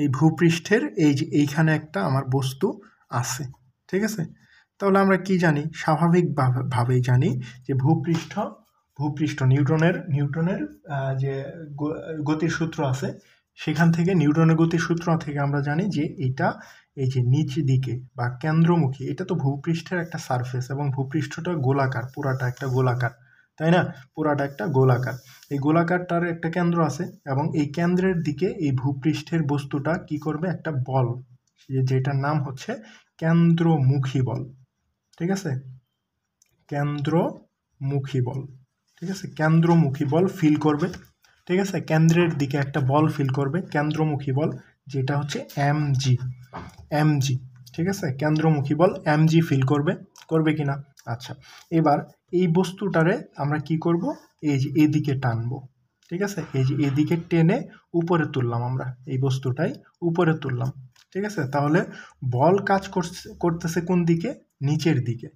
এই ভূপৃষ্ঠের এই যে এইখানে একটা আমার বস্তু আছে। ঠিক আছে, তাহলে আমরা কি জানি, স্বাভাবিকভাবেই জানি যে ভূপৃষ্ঠ নিউটনের যে গতির সূত্র আছে, সেখান থেকে নিউটনের গতির সূত্র থেকে আমরা জানি যে এটা এই যে নিচ দিকে বা কেন্দ্রমুখী, এটা তো ভূপৃষ্ঠের একটা সারফেস এবং ভূপৃষ্ঠটা গোলাকার, পুরাটা একটা গোলাকার, তাই না? পুরাটা একটা গোলাকার। এই গোলাকারটার একটা কেন্দ্র আছে এবং এই কেন্দ্রের দিকে এই ভূপৃষ্ঠের বস্তুটা কি করবে, একটা বল, যেটার নাম হচ্ছে কেন্দ্রমুখী বল। ঠিক আছে, কেন্দ্রমুখী বল। ঠিক আছে, কেন্দ্রমুখী বল ফিল করবে। ঠিক আছে, কেন্দ্রের দিকে একটা বল ফিল করবে, কেন্দ্রমুখী বল, যেটা হচ্ছে এমজি। ঠিক আছে, কেন্দ্রমুখী বল এমজি ফিল করবে, করবে কিনা? আচ্ছা, এবার এই বস্তুটারে আমরা কি করব, এই যে এদিকে টানবো। ঠিক আছে, এই যে এদিকে টেনে উপরে তুললাম, আমরা এই বস্তুটাই উপরে তুললাম। ঠিক আছে, তাহলে বল কাজ করতেছে কোন দিকে, নিচের দিকে,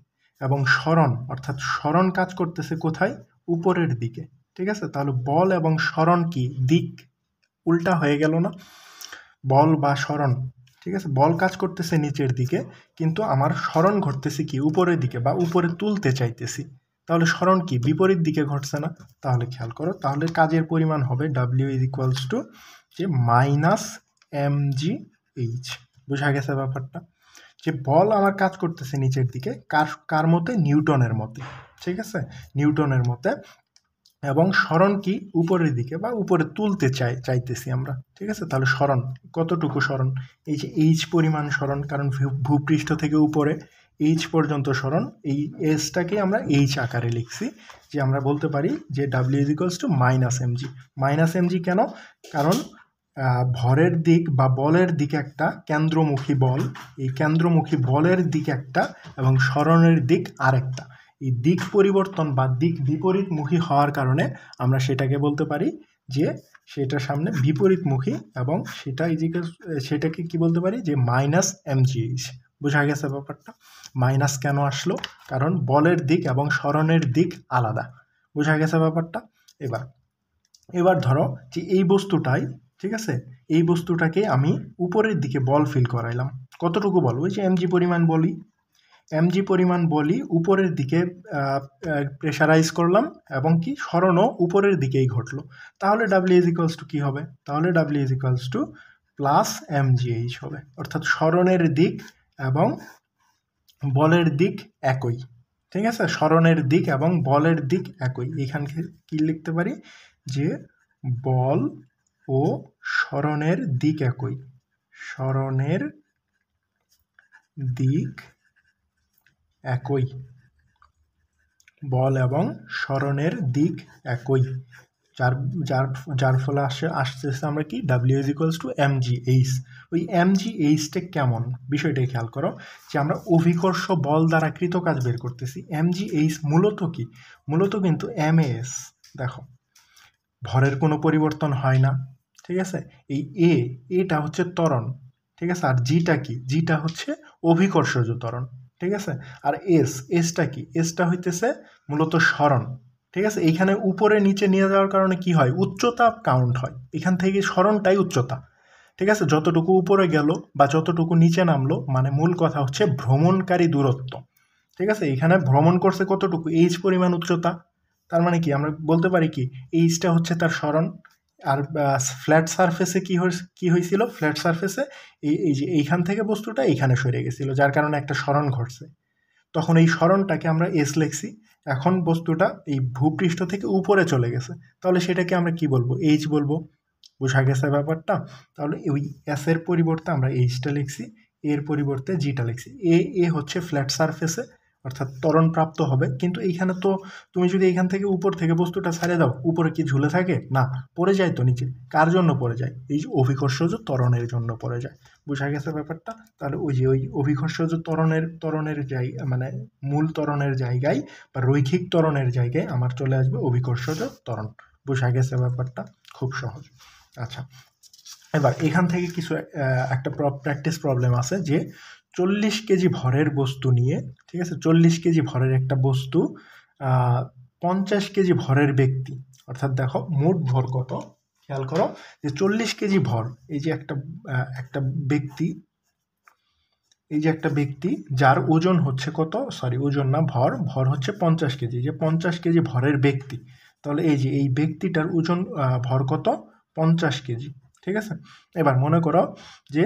এবং সরণ অর্থাৎ সরণ কাজ করতেছে কোথায়, উপরের দিকে। ঠিক আছে, তাহলে বল এবং সরণ কি দিক উল্টা হয়ে গেল না? বল বা সরণ, ঠিক আছে, বল কাজ করতেছে নিচের দিকে, কিন্তু আমার সরণ ঘটতেছে কি উপরের দিকে, বা উপরে তুলতে চাইতেছি, তাহলে সরণ কি বিপরীত দিকে ঘটছে না? তাহলে খেয়াল করো, তাহলে কাজের পরিমাণ হবে W = যে -mgh। বোঝা গেছে ব্যাপারটা? যে বল আমার কাজ করতেছে নিচের দিকে, কার মতে, নিউটনের মতে। ঠিক আছে, নিউটনের মতে, এবং সরণ কি উপরের দিকে বা উপরে তুলতে চাইতেছি আমরা। ঠিক আছে, তাহলে সরণ কতটুকু, সরণ এই যে এইচ পরিমাণ সরণ, কারণ ভূপৃষ্ঠ থেকে উপরে এইচ পর্যন্ত সরণ, এই এসটাকে আমরা এইচ আকারে লিখছি, যে আমরা বলতে পারি যে W = -mg। -mg কেন? কারণ ভরের দিক বা বলের দিকে একটা কেন্দ্রমুখী বল, এই কেন্দ্রমুখী বলের দিক একটা এবং সরণের দিক আরেকটা। এই দিক পরিবর্তন বা দিক বিপরীতমুখী হওয়ার কারণে আমরা সেটাকে বলতে পারি যে সেটার সামনে বিপরীতমুখী, এবং সেটাকে কি বলতে পারি, যে -mgh। বোঝা গেছে ব্যাপারটা? মাইনাস কেন আসলো? কারণ বলের দিক এবং সরণের দিক আলাদা। বোঝা গেছে ব্যাপারটা? এবার ধরো যে এই বস্তুটাই, ঠিক আছে, এই বস্তুটাকে আমি উপরের দিকে বল ফিল করাইলাম। কতটুকু বল? ওই যে এমজি পরিমাণ বলি উপরের দিকে প্রেশারাইজ করলাম, এবং কি সরণও উপরের দিকেই ঘটলো। তাহলে W = কি হবে? তাহলে W = +mgh হবে, অর্থাৎ সরণের দিক এবং বলের দিক একই। ঠিক আছে, সরণের দিক এবং বলের দিক একই। এখানে কি লিখতে পারি, যে বল ও সরণের দিক একই, সরণের দিক একই, বল এবং সরণের দিক একই, যার ফলে আসতেছে আমরা কি W = mgh। ওই mgh কেমন, বিষয়টা খেয়াল করো, যে আমরা অভিকর্ষ বল দ্বারা কৃত কাজ বের করতেছি। mgh মূলত কি, মূলত কিন্তু mas। দেখো, ভরের কোনো পরিবর্তন হয় না। ঠিক আছে, এই এটা হচ্ছে ত্বরণ। ঠিক আছে, আর জিটা কি, জিটা হচ্ছে অভিকর্ষজ ত্বরণ। ঠিক আছে, আর এসটা কি, এসটা হইতেছে মূলত সরণ। ঠিক আছে, এইখানে উপরে নিচে নিয়ে যাওয়ার কারণে কি হয়, উচ্চতা কাউন্ট হয়, এখান থেকে সরণটাই উচ্চতা। ঠিক আছে, যতটুকু উপরে গেল বা যতটুকু নিচে নামলো, মানে মূল কথা হচ্ছে ভ্রমণকারী দূরত্ব। ঠিক আছে, এখানে ভ্রমণ করছে কতটুকু, এইচ পরিমাণ উচ্চতা। তার মানে কি আমরা বলতে পারি কি, এইচটা হচ্ছে তার সরণ। আর ফ্ল্যাট সারফেসে কি হয়েছিল, ফ্ল্যাট সারফেসে এই যে এইখান থেকে বস্তুটা এইখানে সরে গেছিল, যার কারণে একটা সরণ ঘটছে। তখন এই সরণটাকে আমরা এস লিখছি। এখন বস্তুটা এই ভূপৃষ্ঠ থেকে উপরে চলে গেছে, তাহলে সেটাকে আমরা কি বলবো, এইচ বলবো। বোঝা গেছে ব্যাপারটা? তাহলে ওই এস এর পরিবর্তে আমরা এইচটা লিখছি, এর পরিবর্তে জিটা লিখছি। এ হচ্ছে ফ্ল্যাট সারফেসে, অর্থাৎ ত্বরণ প্রাপ্ত হবে। কিন্তু এইখানে তো তুমি যদি এইখান থেকে উপর থেকে বস্তুটা ছাড়ে দাও, উপরে কি ঝুলে থাকে না, পড়ে যায় তো নিচে। কার জন্য পড়ে যায়? এই যে অভিকর্ষজ ত্বরণের জন্য পড়ে যায়। বোঝা গেছে ব্যাপারটা? তাহলে ওই অভিকর্ষজ ত্বরণের জায়গা, মানে মূল ত্বরণের জায়গায় বা রৈখিক ত্বরণের জায়গায় আমার চলে আসবে অভিকর্ষজ ত্বরণ। বোঝা গেছে ব্যাপারটা? খুব সহজ। আচ্ছা, এবার এখান থেকে কিছু একটা প্র্যাকটিস প্রবলেম আছে, যে 40 কেজি ভরের বস্তু নিয়ে, ঠিক আছে, 40 কেজি ভরের একটা বস্তু 50 কেজি ভরের ব্যক্তি, অর্থাৎ দেখো মোট ভর কত, খেয়াল করো, যে 40 কেজি ভর, এই যে একটা ব্যক্তি, এই যে একটা ব্যক্তি যার ওজন হচ্ছে কত, ওজন না, ভর হচ্ছে 50 কেজি, যে 50 কেজি ভরের ব্যক্তি। তাহলে এই যে এই ব্যক্তিটার ওজন ভর কত, 50 কেজি। ঠিক আছে। এবার মনে করো যে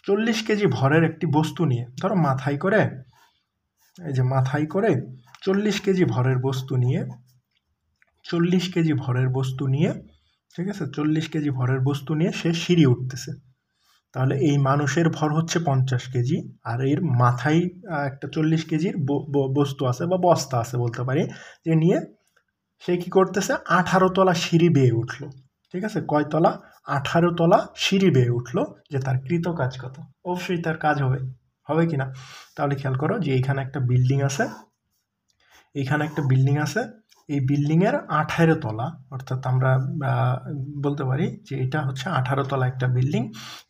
40 কেজি ভরের একটি বস্তু নিয়ে, ধরো মাথায় করে, এই যে মাথায় করে 40 কেজি ভরের বস্তু নিয়ে, 40 কেজি ভরের বস্তু নিয়ে, ঠিক আছে, 40 কেজি ভরের বস্তু নিয়ে সে সিঁড়ি উঠতেছে। তাহলে এই মানুষের ভর হচ্ছে 50 কেজি, আর এর মাথায় একটা 40 কেজির বস্তু আছে বা বস্তা আছে বলতে পারি, যে নিয়ে সে কি করতেছে 18 তলা সিঁড়ি বেয়ে উঠলো। ঠিক আছে, কয় তলা? 18 তলা সিঁড়ি বেয়ে উঠলো। যে তার কৃত কাজ কত? অবশ্যই তার কাজ হবে, হবে কিনা? তাহলে খেয়াল করো যে এইখানে একটা বিল্ডিং আছে, এইখানে একটা বিল্ডিং আছে, এই বিল্ডিংয়ের 18 তলা, অর্থাৎ আমরা বলতে পারি যে এটা হচ্ছে 18 তলা একটা বিল্ডিং।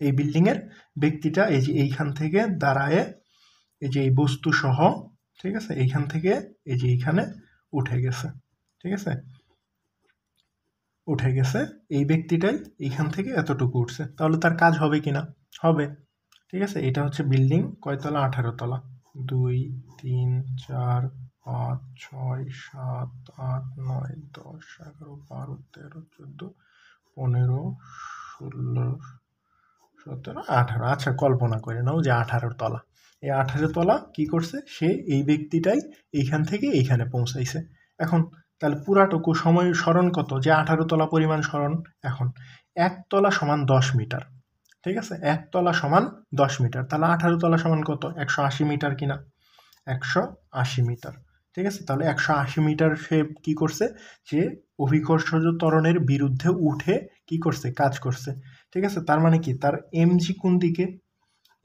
এই বিল্ডিংয়ের ব্যক্তিটা এই যে এইখান থেকে দাঁড়ায়, এই যে এই বস্তু সহ, ঠিক আছে, এইখান থেকে এই যে এইখানে উঠে গেছে। ঠিক আছে, উঠে গেছে, এই ব্যক্তিটাই এইখান থেকে এতটুকু উঠছে। তাহলে তার কাজ হবে কিনা? হবে। ঠিক আছে, এটা হচ্ছে বিল্ডিং, কয়তলা? 18 তলা। 2 3 4 5 6 7 8 9 10 11 12 13 14 15 16 17 18। আচ্ছা, কল্পনা করে নাও যে 18 তলা। এই 18 তলা কি করছে? সে এই ব্যক্তিটাই এইখান থেকে এইখানে পৌঁছাইছে। এখন তাহলে পুরাটুকু সময় সরণ কত? যে 18 তলা পরিমাণ সরণ। এখন 1 তলা সমান 10 মিটার। ঠিক আছে, 1 তলা সমান 10 মিটার। তাহলে 18 তলা সমান কত? 180 মিটার কিনা? 180 মিটার। ঠিক আছে, তাহলে 180 মিটার সে কি করছে? যে অভিকর্ষজ ত্বরণের বিরুদ্ধে উঠে কি করছে? কাজ করছে। ঠিক আছে, তার মানে কি? তার এমজি কোন দিকে?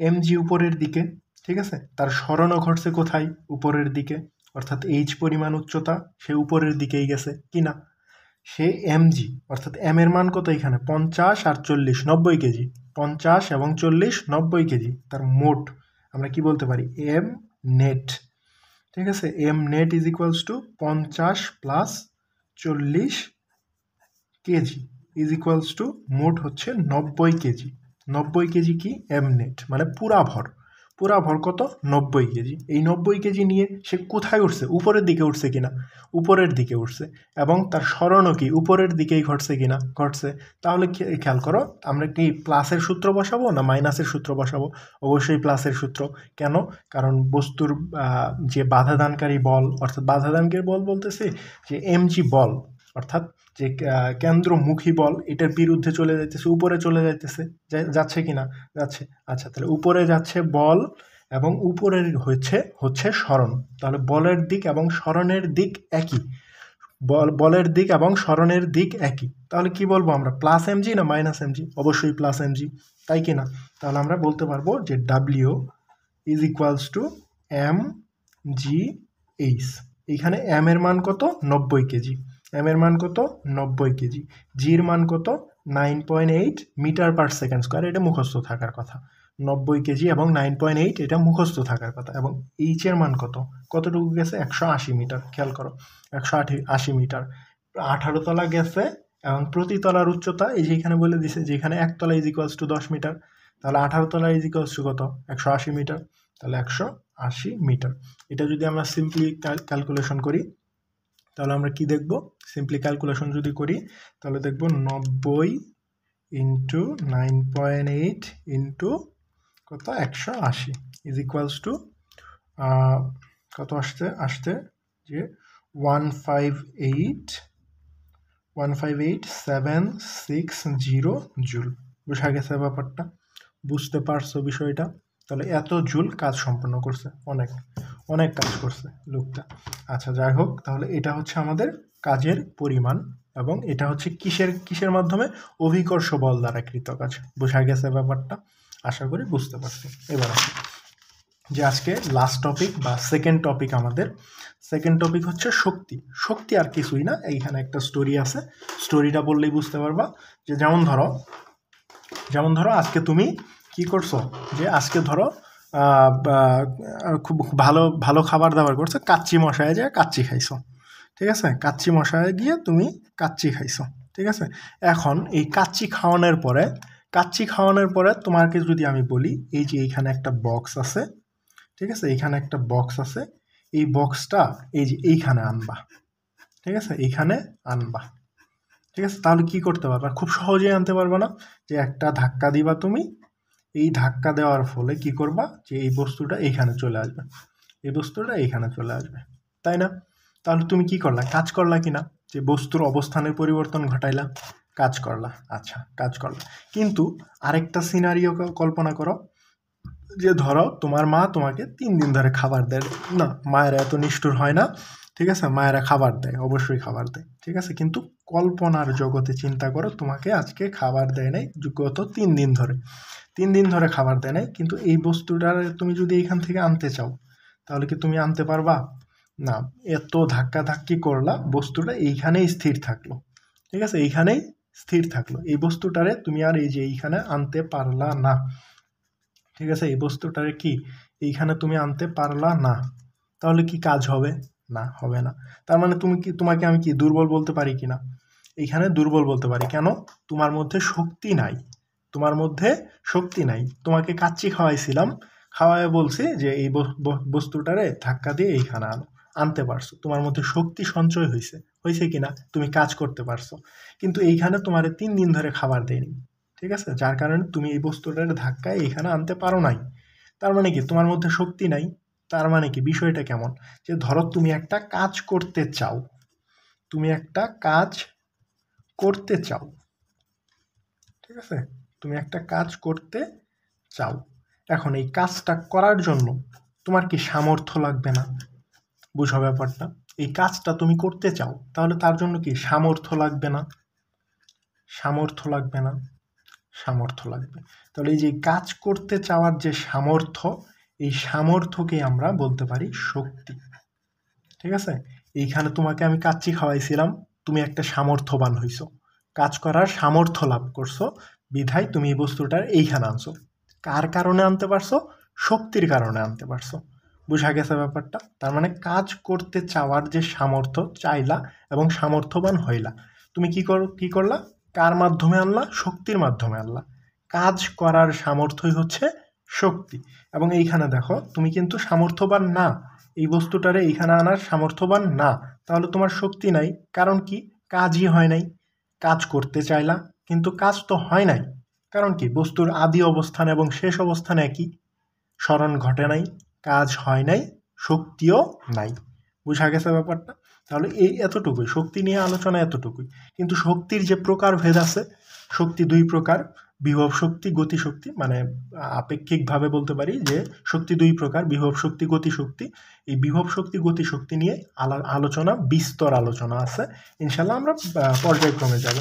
এমজি উপরের দিকে। ঠিক আছে, তার সরণও ঘটছে কোথায়? উপরের দিকে। অর্থাৎ এইচ পরিমাণ উচ্চতা, সে উপরের দিকেই গেছে কিনা? সে এমজি, অর্থাৎ এম এর মান কত এখানে? 50 আর 40, 90 কেজি। 50 এবং 40, 90 কেজি। তার মোট আমরা কি বলতে পারি? M net. ঠিক আছে, M net is equals to 50 plus 40 KG is equals to মোট হচ্ছে 90 কেজি। 90 কেজি কি? এম নেট, মানে পুরা ভর। পুরা ভর কত? 90 কেজি। এই 90 কেজি নিয়ে সে কোথায় উঠছে? উপরের দিকে উঠছে কিনা? উপরের দিকে উঠছে। এবং তার সরণও কি উপরের দিকেই ঘটছে কিনা? ঘটছে। তাহলে খেয়াল করো, আমরা কি প্লাসের সূত্র বসাবো না মাইনাসের সূত্র বসাবো? অবশ্যই প্লাসের সূত্র। কেন? কারণ বস্তুর যে বাধাদানকারী বল, অর্থাৎ বাধাদানকারী বল বলতেছে যে এমজি বল, অর্থাৎ যে কেন্দ্রমুখী বল, এটার বিরুদ্ধে চলে যাইতেছে, উপরে চলে যাইতেছে, যাচ্ছে কিনা? যাচ্ছে। আচ্ছা, তাহলে উপরে যাচ্ছে বল এবং উপরের হচ্ছে সরণ। তাহলে বলের দিক এবং সরণের দিক একই। বলের দিক এবং সরণের দিক একই। তাহলে কি বলবো আমরা? প্লাস এমজি না মাইনাস এমজি? অবশ্যই প্লাস এমজি, তাই কিনা? তাহলে আমরা বলতে পারবো যে W is equals to M G H. এইখানে এম এর মান কত? 90 কেজি। এম এর মান কত? 90 কেজি। জির মান কত? 9.8 মিটার পার সেকেন্ড স্কোয়ার। এটা মুখস্থ থাকার কথা। 90 কেজি এবং 9.8, এটা মুখস্থ থাকার কথা। এবং এইচ এর মান কত? কতটুকু গেছে? 180 মিটার। খেয়াল করো, 180 মিটার। 18 তলা গেছে এবং প্রতি তলার উচ্চতা এই যে এখানে বলে দিছে যে এখানে 1 তলা ইজ ইকুয়ালস টু 10 মিটার। তাহলে 18 তলা ইজ ইকুয়ালস টু কত? 180 মিটার। তাহলে 180 মিটার। এটা যদি আমরা সিম্পলি ক্যালকুলেশন করি, তাহলে আমরা কি দেখব? সিম্পলি ক্যালকুলেশন যদি করি তাহলে দেখব 90 ইন্টু 9.8 ইন্টু কত? 180 ইজ ইকুয়ালস টু কত আসতে যে 158,760 জুল। বোঝা গেছে ব্যাপারটা? বুঝতে পারছো বিষয়টা? তাহলে এত জুল কাজ সম্পন্ন করছে, অনেক অনেক কাজ করছে লোকটা। আচ্ছা, যাই হোক, তাহলে এটা হচ্ছে আমাদের কাজের পরিমাণ, এবং এটা হচ্ছে কিসের মাধ্যমে? অভিকর্ষ বল দ্বারা কৃত কাজ। বোঝা গেছে ব্যাপারটা? আশা করি বুঝতে পারছি। এবার আসি যে আজকে লাস্ট টপিক বা সেকেন্ড টপিক, আমাদের সেকেন্ড টপিক হচ্ছে শক্তি। শক্তি আর কিছুই না, এইখানে একটা স্টোরি আছে, স্টোরিটা বললেই বুঝতে পারবা। যে যেমন ধরো আজকে তুমি কি করছো? যে আজকে ধরো খুব ভালো ভালো খাবার দাবার করছো, কাচ্চি মশায় যায় কাচ্চি খাইছো। ঠিক আছে, কাচ্চি মশায় গিয়ে তুমি কাচ্চি খাইছো। ঠিক আছে, এখন এই কাচ্চি খাওয়ানোর পরে তোমাকে যদি আমি বলি এই যে এইখানে একটা বক্স আছে, ঠিক আছে, এইখানে একটা বক্স আছে, এই বক্সটা এই যে এইখানে আনবা। ঠিক আছে, এইখানে আনবা। ঠিক আছে, তাহলে কি করতে পারবা, খুব সহজেই আনতে পারবা না, যে একটা ধাক্কা দিবা তুমি, এই ধাক্কা দেওয়ার ফলে কি করবা, যে এই বস্তুটা এইখানে চলে আসবে, এই বস্তুটা এইখানে চলে আসবে, তাই না? তাহলে তুমি কি করলা, কাজ করলা কিনা, যে বস্তুর অবস্থানের পরিবর্তন ঘটাইলা, কাজ করলা, আচ্ছা কাজ করলা। কিন্তু আরেকটা সিনারিও কল্পনা করো, যে ধরো তোমার মা তোমাকে 3 দিন ধরে খাবার দেয় না, মায়েরা এত নিষ্ঠুর হয় না, ঠিক আছে, মায়েরা খাবার দেয়, অবশ্যই খাবার দেয়, ঠিক আছে, কিন্তু কল্পনার জগতে চিন্তা করো, তোমাকে আজকে খাবার দেয় নাই গত 3 দিন ধরে, 3 দিন ধরে খাবার দেয় নাই, কিন্তু এই বস্তুটার তুমি যদি এইখান থেকে আনতে চাও, তাহলে কি তুমি আনতে পারবা? না, এত ধাক্কাধাক্কি করলা, বস্তুটা এইখানেই স্থির থাকলো, ঠিক আছে, এইখানেই স্থির থাকলো, এই বস্তুটারে তুমি আর এই যে এইখানে আনতে পারলা না, ঠিক আছে, এই বস্তুটারে কি এইখানে তুমি আনতে পারলা না, তাহলে কি কাজ হবে? না, হবে না। তার মানে তুমি কি, তোমাকে আমি কি দুর্বল বলতে পারি কিনা? এইখানে দুর্বল বলতে পারি, কেন? তোমার মধ্যে শক্তি নাই, তোমার মধ্যে শক্তি নাই, তোমাকে কাচ্চি খাওয়াইছিলাম, খাওয়ায় বলছি যে এই বস্তুটারে ধাক্কা দিয়ে এইখানে আনো, আনতে পারছো, তোমার মধ্যে শক্তি সঞ্চয় হয়েছে, হয়েছে কিনা, তুমি কাজ করতে পারছো, কিন্তু এইখানে তোমার 3 দিন ধরে খাবার দেয়নি, ঠিক আছে, যার কারণে তুমি এই বস্তুটার ধাক্কায় এইখানে আনতে পারো নাই, তার মানে কি তোমার মধ্যে শক্তি নাই, তার মানে কি বিষয়টা কেমন, যে ধরো তুমি একটা কাজ করতে চাও, তুমি একটা কাজ করতে চাও, ঠিক আছে, তুমি একটা কাজ করতে চাও, এখন এই কাজটা করার জন্য তোমার কি সামর্থ্য লাগবে না? বুঝো ব্যাপারটা, এই কাজটা তুমি করতে চাও, তাহলে তার জন্য কি সামর্থ্য লাগবে না? সামর্থ্য লাগবে না? সামর্থ্য লাগবে। তাহলে এই যে কাজ করতে চাওয়ার যে সামর্থ্য, এই সামর্থ্যকে আমরা বলতে পারি শক্তি, ঠিক আছে। এইখানে তোমাকে আমি কাচ্চি খাওয়াইছিলাম, তুমি একটা সামর্থ্যবান হইছো, কাজ করার সামর্থ্য লাভ করছো, বিধায় তুমি এই বস্তুটার এইখানে আনছো, কার কারণে আনতে পারছো? শক্তির কারণে আনতে পারছো। বুঝা গেছে ব্যাপারটা? তার মানে কাজ করতে চাওয়ার যে সামর্থ্য, চাইলা এবং সামর্থ্যবান হইলা, তুমি কি করলা, কার মাধ্যমে আনলা? শক্তির মাধ্যমে আনলা। কাজ করার সামর্থ্যই হচ্ছে শক্তি। এবং এইখানে দেখো, তুমি কিন্তু সামর্থ্যবান না, এই বস্তুটারে এইখানে আনার সামর্থ্যবান না, তাহলে তোমার শক্তি নাই, কারণ কি? কাজই হয় নাই। কাজ করতে চাইলা, কিন্তু কাজ তো হয় নাই, কারণ কি? বস্তুর আদি অবস্থান এবং শেষ অবস্থান একই, স্মরণ ঘটে নাই, কাজ হয় নাই, শক্তিও নাই। বুঝা গেছে ব্যাপারটা? তাহলে এই এতটুকুই শক্তি নিয়ে আলোচনা, এতটুকুই। কিন্তু শক্তির যে প্রকারভেদ আছে, শক্তি 2 প্রকার, বিভব শক্তি, গতিশক্তি, মানে আপেক্ষিকভাবে বলতে পারি যে শক্তি 2 প্রকার, বিভব শক্তি, গতিশক্তি। এই বিভব শক্তি, গতিশক্তি নিয়ে আলোচনা, বিস্তর আলোচনা আছে, ইনশাল্লাহ আমরা পর্যায়ক্রমে যাব,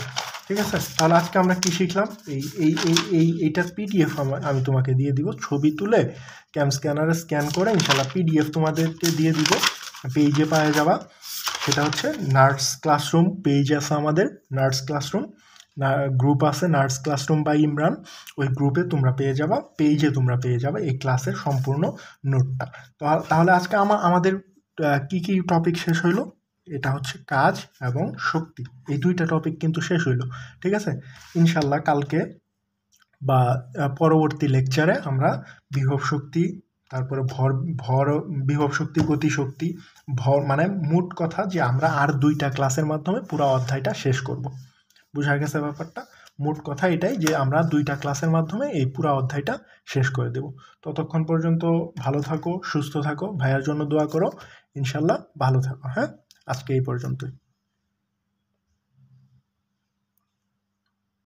ঠিক আছে। তাহলে আজকে আমরা কি শিখলাম, এইটার পিডিএফ আমি তোমাকে দিয়ে দিব, ছবি তুলে স্ক্যানারে স্ক্যান করে ইনশাল্লাহ পিডিএফ তোমাদেরকে দিয়ে দিব, পেজে পাওয়া যাবা। সেটা হচ্ছে নার্স ক্লাসরুম পেজ আছে আমাদের, নার্স ক্লাসরুম গ্রুপ আছে, নার্স ক্লাসরুম বাই ইমরান, ওই গ্রুপে তোমরা পেয়ে যাবা, পেজে তোমরা পেয়ে যাবে এই ক্লাসের সম্পূর্ণ নোটটা। তাহলে আজকে আমাদের কি কি টপিক শেষ হইলো? এটা হচ্ছে কাজ এবং শক্তি, এই 2টা টপিক কিন্তু শেষ হইলো, ঠিক আছে। ইনশাল্লাহ কালকে বা পরবর্তী লেকচারে আমরা বিভব শক্তি, তারপরে ভর বিভব শক্তি, গতিশক্তি, ভর, মানে মোট কথা যে আমরা আর 2টা ক্লাসের মাধ্যমে পুরো অধ্যায়টা শেষ করব। বুঝা গেছে ব্যাপারটা? মোট কথা এটাই যে আমরা 2টা ক্লাসের মাধ্যমে এই পুরো অধ্যায়টা শেষ করে দেব। ততক্ষণ পর্যন্ত ভালো থাকো, সুস্থ থাকো, ভাইয়ার জন্য দোয়া করো, ইনশাল্লাহ ভালো থাকো। হ্যাঁ, আজকে এই পর্যন্তই।